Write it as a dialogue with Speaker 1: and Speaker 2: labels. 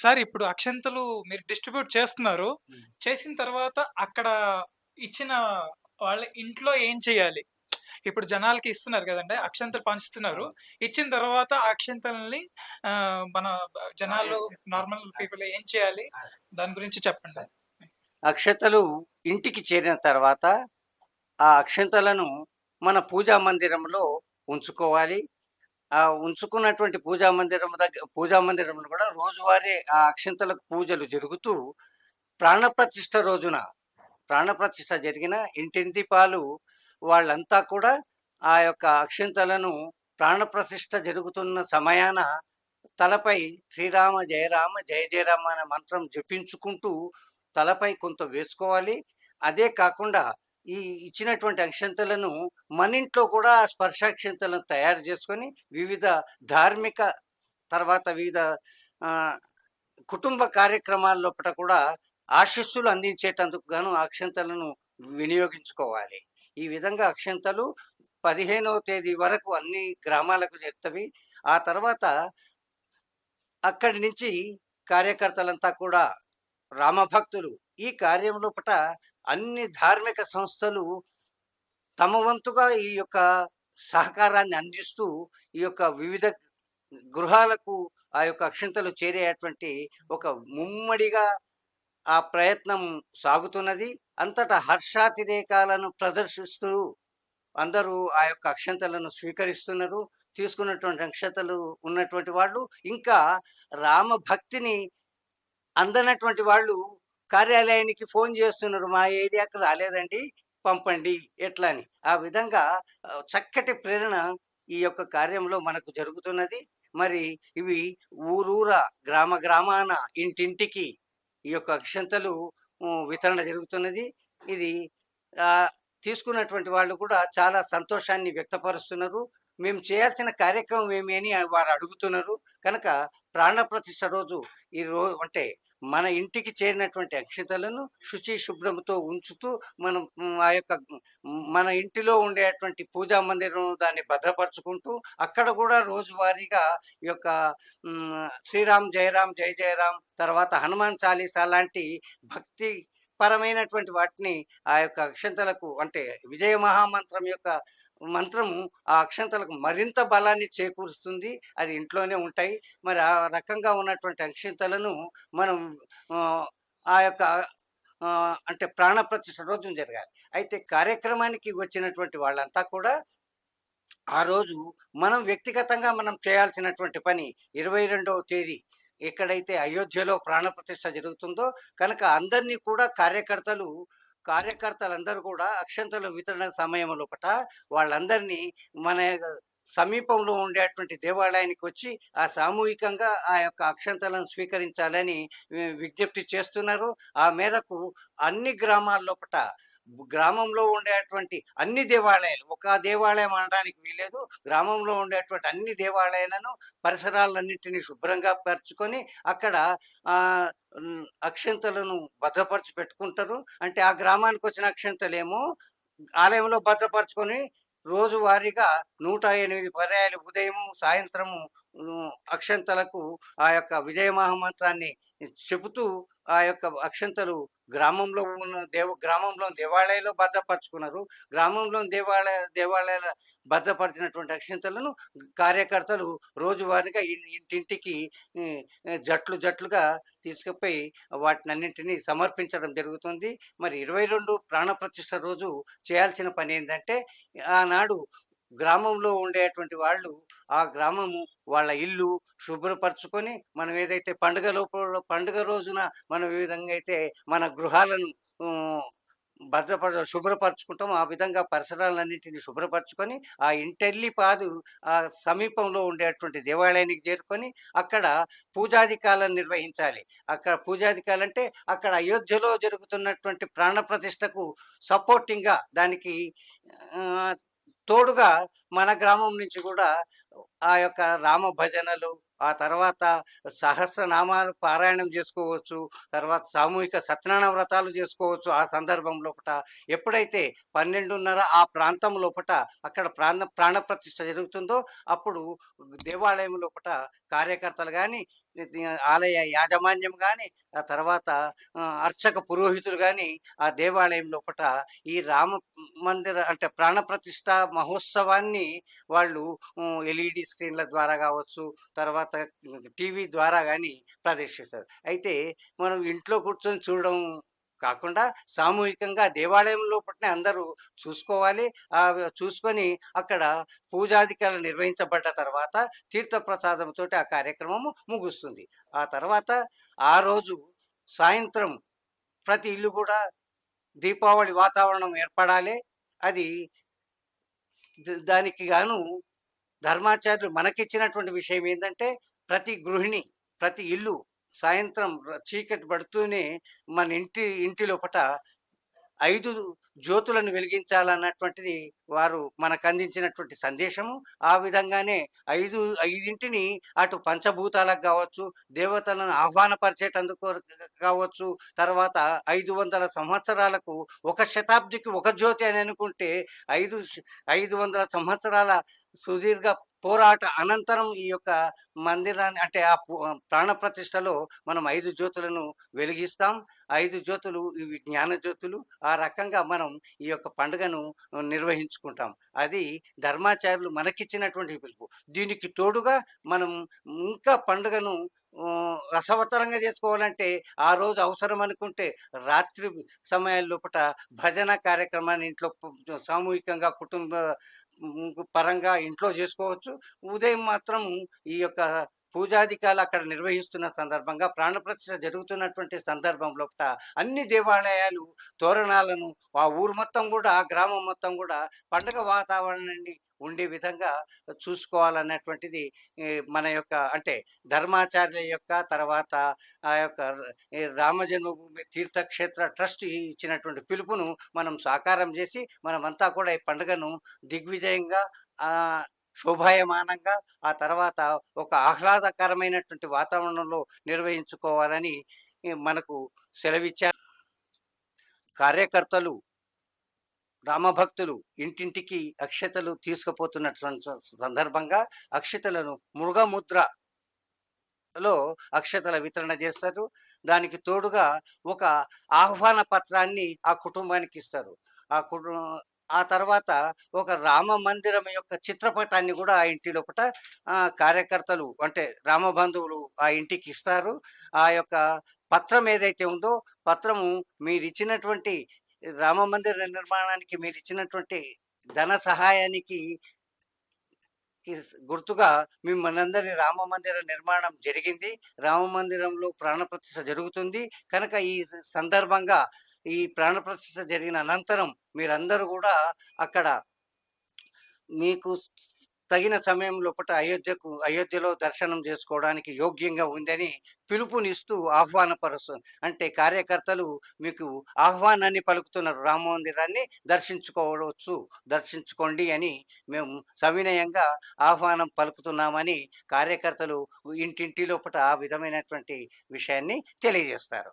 Speaker 1: Sir ఇప్పుడు అక్షింతలు మీరు డిస్ట్రిబ్యూట్ చేస్తున్నారు.
Speaker 2: హ్మ్.
Speaker 1: చేసిన తర్వాత అక్కడ ఇచ్చిన వాళ్ళ ఇంట్లో ఏం చేయాలి? ఇప్పుడు జనాలకి ఇస్తున్నారు గదండీ! అక్షింతలు పంచుతున్నారు.
Speaker 2: అవును.
Speaker 1: ఇచ్చిన తర్వాత ఆ అక్షింతలని మన జనాలు నార్మల్
Speaker 2: ఆ!
Speaker 1: పీపుల్ ఏం చేయాలి?
Speaker 2: ఆ!
Speaker 1: దాని గురించి చెప్పండి.
Speaker 2: సరే. అక్షతలు ఇంటికి చేరిన తర్వాత, ఆ అక్షంతలను మన పూజా మందిరంలో ఉంచుకోవాలి. ఉంచుకున్నటువంటి పూజా మందిరంలో కూడా రోజువారీ ఆ అక్షింతలకు పూజలు జరుగుతూ, ప్రాణప్రతిష్ఠ రోజున ప్రాణప్రతిష్ఠ జరిగిన ఇంటింటి పాలు వాళ్ళంతా కూడా ఆ యొక్క అక్షింతలను ప్రాణప్రతిష్ఠ జరుగుతున్న సమయాన తలపై శ్రీరామ జయ రామ జయ జయ రామ అనే మంత్రం జపించుకుంటూ తలపై కొంత వేసుకోవాలి. అదే కాకుండా ఈ ఇచ్చినటువంటి అక్షంతలను మన ఇంట్లో కూడా ఆ స్పర్శాక్షంతలను తయారు చేసుకొని వివిధ ధార్మిక తర్వాత వివిధ ఆ, కుటుంబ కార్యక్రమాల లోపల కూడా ఆశీస్సులు అందించేటందుకు గాను ఆ అక్షంతలను వినియోగించుకోవాలి. ఈ విధంగా అక్షంతలు 15వ తేదీ వరకు అన్ని గ్రామాలకు చెప్తవి. ఆ తర్వాత అక్కడి నుంచి కార్యకర్తలంతా కూడా రామభక్తులు ఈ కార్యం లోపట అన్ని ధార్మిక సంస్థలు తమ వంతుగా ఈ యొక్క సహకారాన్ని అందిస్తూ ఈ యొక్క వివిధ గృహాలకు ఆ యొక్క అక్షింతలు చేరేటువంటి ఒక ముమ్మడిగా ఆ ప్రయత్నం సాగుతున్నది. అంతటా హర్షాతిరేకాలను ప్రదర్శిస్తూ అందరూ ఆ యొక్క అక్షంతలను స్వీకరిస్తున్నారు. తీసుకున్నటువంటి అక్షతలు ఉన్నటువంటి వాళ్ళు ఇంకా రామ భక్తిని అందనటువంటి వాళ్ళు కార్యాలయానికి ఫోన్ చేస్తున్నారు. మా ఏరియాకి రాలేదండి, పంపండి ఎట్లా అని. ఆ విధంగా చక్కటి ప్రేరణ ఈ యొక్క కార్యంలో మనకు జరుగుతున్నది. మరి ఇవి ఊరూరా, గ్రామ గ్రామాన, ఇంటింటికి ఈ యొక్క అక్షంతలు వితరణ జరుగుతున్నది. ఇది తీసుకున్నటువంటి వాళ్ళు కూడా చాలా సంతోషాన్ని వ్యక్తపరుస్తున్నారు. మేము చేయాల్సిన కార్యక్రమం ఏమి అని వారు అడుగుతున్నారు. కనుక ప్రాణప్రతిష్ఠ రోజు అంటే మన ఇంటికి చేరినటువంటి అక్షింతలను శుచి శుభ్రంతో ఉంచుతూ మనం ఆ యొక్క మన ఇంటిలో ఉండేటువంటి పూజా మందిరం దాన్ని భద్రపరుచుకుంటూ అక్కడ కూడా రోజువారీగా ఈ యొక్క శ్రీరామ్ జయరామ్ జయ జయరామ్ తర్వాత హనుమాన్ చాలీసా లాంటి భక్తి పరమైనటువంటి వాటిని ఆ యొక్క అక్షంతలకు అంటే విజయ మహామంత్రం యొక్క మంత్రము ఆ అక్షంతలకు మరింత బలాన్ని చేకూరుస్తుంది. అది ఇంట్లోనే ఉంటాయి. మరి ఆ రకంగా ఉన్నటువంటి అక్షింతలను మనం ఆ యొక్క అంటే ప్రాణప్రతిష్ఠ రోజున జరగాలి. అయితే కార్యక్రమానికి వచ్చినటువంటి వాళ్ళంతా కూడా ఆ రోజు మనం వ్యక్తిగతంగా మనం చేయాల్సినటువంటి పని 22వ తేదీ ఎక్కడైతే అయోధ్యలో ప్రాణప్రతిష్ఠ జరుగుతుందో కనుక అందరినీ కూడా కార్యకర్తలందరూ కూడా అక్షంతల వితరణ సమయం లోపట వాళ్ళందరినీ మన సమీపంలో ఉండేటువంటి దేవాలయానికి వచ్చి ఆ సామూహికంగా ఆ యొక్క అక్షంతలను స్వీకరించాలని విజ్ఞప్తి చేస్తున్నారు. ఆ మేరకు అన్ని గ్రామాల లోపట గ్రామంలో ఉండేటువంటి అన్ని దేవాలయాలు, ఒక దేవాలయం అనడానికి వీలేదు. గ్రామంలో ఉండేటువంటి అన్ని దేవాలయాలను పరిసరాలన్నింటినీ శుభ్రంగా పరుచుకొని అక్కడ అక్షంతలను భద్రపరిచి పెట్టుకుంటారు. అంటే ఆ గ్రామానికి వచ్చిన అక్షంతలేమో ఆలయంలో భద్రపరుచుకొని రోజువారీగా 108 పర్యాయాలు ఉదయము సాయంత్రము అక్షంతలకు ఆ యొక్క విజయ మహామంత్రాన్ని చెబుతూ ఆ యొక్క అక్షంతలు గ్రామంలో దేవాలయాల్లో భద్రపరుచుకున్నారు. దేవాలయాల భద్రపరిచినటువంటి అక్షంతలను కార్యకర్తలు రోజువారీగా ఇంటింటికి జట్లుగా తీసుకుపోయి వాటినన్నింటినీ సమర్పించడం జరుగుతుంది. మరి 22 ప్రాణప్రతిష్ఠ రోజు చేయాల్సిన పని ఏంటంటే ఆనాడు గ్రామంలో ఉండేటువంటి వాళ్ళు ఆ గ్రామము వాళ్ళ ఇల్లు శుభ్రపరచుకొని మనం ఏదైతే పండుగ రోజున మనం ఏ విధంగా అయితే మన గృహాలను శుభ్రపరచుకుంటాం ఆ విధంగా పరిసరాలన్నింటినీ శుభ్రపరచుకొని ఆ ఇంటెల్లి పాదు ఆ సమీపంలో ఉండేటువంటి దేవాలయానికి చేరుకొని అక్కడ పూజాధికాలను నిర్వహించాలి. అక్కడ పూజాధికాలంటే అక్కడ అయోధ్యలో జరుగుతున్నటువంటి ప్రాణప్రతిష్ఠకు సపోర్టింగ్గా దానికి తోడుగా మన గ్రామం నుంచి కూడా ఆ యొక్క రామ భజనలు, ఆ తర్వాత సహస్రనామాలు పారాయణం చేసుకోవచ్చు. తర్వాత సామూహిక సత్యనారాయణ వ్రతాలు చేసుకోవచ్చు. ఆ సందర్భం లోపట ఎప్పుడైతే 12:30 ఆ ప్రాంతం లోపట అక్కడ ప్రాణప్రతిష్ఠ జరుగుతుందో అప్పుడు దేవాలయం లోపట కార్యకర్తలు కానీ ఆలయ యాజమాన్యం గాని, ఆ తర్వాత అర్చక పురోహితులు గాని, ఆ దేవాలయం లోపట ఈ రామ మందిర అంటే ప్రాణప్రతిష్ఠ మహోత్సవాన్ని వాళ్ళు ఎల్ఈడి స్క్రీన్ల ద్వారా కావచ్చు, తర్వాత టీవీ ద్వారా గాని ప్రదర్శిస్తారు. అయితే మనం ఇంట్లో కూర్చొని చూడడం కాకుండా సామూహికంగా దేవాలయం లోపటనే అందరూ చూసుకోవాలి. చూసుకొని అక్కడ పూజాధికాలు నిర్వహించబడ్డ తర్వాత తీర్థప్రసాదంతోటి ఆ కార్యక్రమము ముగుస్తుంది. ఆ తర్వాత ఆ రోజు సాయంత్రం ప్రతి ఇల్లు కూడా దీపావళి వాతావరణం ఏర్పడాలి. అది దానికి గాను ధర్మాచార్యులు మనకిచ్చినటువంటి విషయం ఏందంటే, ప్రతి గృహిణి, ప్రతి ఇల్లు సాయంత్రం చీకటి పడుతూనే మన ఇంటి లోపట 5 జ్యోతులను వెలిగించాలన్నటువంటిది వారు మనకందించినటువంటి సందేశము. ఆ విధంగానే 5 అటు పంచభూతాలకు గావచ్చు, దేవతలను ఆహ్వానపరిచేటందుకు కావచ్చు, తర్వాత 500 సంవత్సరాలకు, ఒక శతాబ్దికి ఒక జ్యోతి అని అనుకుంటే 500 సంవత్సరాల సుదీర్ఘ పోరాట అనంతరం ఈ యొక్క మందిరాన్ని అంటే ప్రాణప్రతిష్ఠలో మనం 5 జ్యోతులను వెలిగిస్తాం. 5 జ్యోతులు ఇవి జ్ఞాన జ్యోతులు. ఆ రకంగా మనం ఈ యొక్క పండుగను నిర్వహించుకుంటాం. అది ధర్మాచార్యులు మనకిచ్చినటువంటి పిలుపు. దీనికి తోడుగా మనం ఇంకా పండుగను రసవత్తరంగా చేసుకోవాలంటే, ఆ రోజు అవసరం అనుకుంటే రాత్రి సమయాల లోపట భజన కార్యక్రమాన్ని ఇంట్లో సామూహికంగా కుటుంబ పరంగా ఇంట్లో చేసుకోవచ్చు. ఉదయం మాత్రం ఈ యొక్క పూజాధికాలు అక్కడ నిర్వహిస్తున్న సందర్భంగా, ప్రాణప్రతిష్ఠ జరుగుతున్నటువంటి సందర్భం లోపట అన్ని దేవాలయాలు తోరణాలను, ఆ ఊరు మొత్తం కూడా, ఆ గ్రామం మొత్తం కూడా పండగ వాతావరణాన్ని ఉండే విధంగా చూసుకోవాలన్నటువంటిది మన యొక్క అంటే ధర్మాచార్యుల యొక్క, తర్వాత ఆ యొక్క ఈ రామజన్మభూమి తీర్థక్షేత్ర ట్రస్ట్ ఇచ్చినటువంటి పిలుపును మనం సాకారం చేసి, మనమంతా కూడా ఈ పండుగను దిగ్విజయంగా శోభాయమానంగా, ఆ తర్వాత ఒక ఆహ్లాదకరమైనటువంటి వాతావరణంలో నిర్వహించుకోవాలని మనకు సెలవిచ్చారు. కార్యకర్తలు, రామభక్తులు ఇంటింటికి అక్షతలు తీసుకుపోతున్నటువంటి సందర్భంగా అక్షతలను మృగముద్రలో అక్షతల వితరణ చేస్తారు. దానికి తోడుగా ఒక ఆహ్వాన పత్రాన్ని ఆ కుటుంబానికి ఇస్తారు. ఆ తర్వాత ఒక రామ మందిరం యొక్క చిత్రపటాన్ని కూడా ఆ ఇంటి లోపట కార్యకర్తలు అంటే రామబంధువులు ఆ ఇంటికి ఇస్తారు. ఆ యొక్క పత్రం ఏదైతే ఉందో, పత్రము మీరిచ్చినటువంటి రామ మందిర నిర్మాణానికి మీరిచ్చినటువంటి ధన సహాయానికి గుర్తుగా మిమ్మల్నందరి రామ మందిర నిర్మాణం జరిగింది. రామ మందిరంలో ప్రాణప్రతిష్ఠ జరుగుతుంది. కనుక ఈ సందర్భంగా ఈ ప్రాణప్రతిష్ఠ జరిగిన అనంతరం మీరందరూ కూడా అక్కడ మీకు తగిన సమయం లోపట అయోధ్యలో దర్శనం చేసుకోవడానికి యోగ్యంగా ఉందని పిలుపునిస్తూ ఆహ్వానపరుస్తుంది. అంటే కార్యకర్తలు మీకు ఆహ్వానాన్ని పలుకుతున్నారు, రామ మందిరాన్ని దర్శించుకోండి అని మేము సవినయంగా ఆహ్వానం పలుకుతున్నామని కార్యకర్తలు ఇంటింటి లోపట ఆ విధమైనటువంటి విషయాన్ని తెలియజేస్తారు.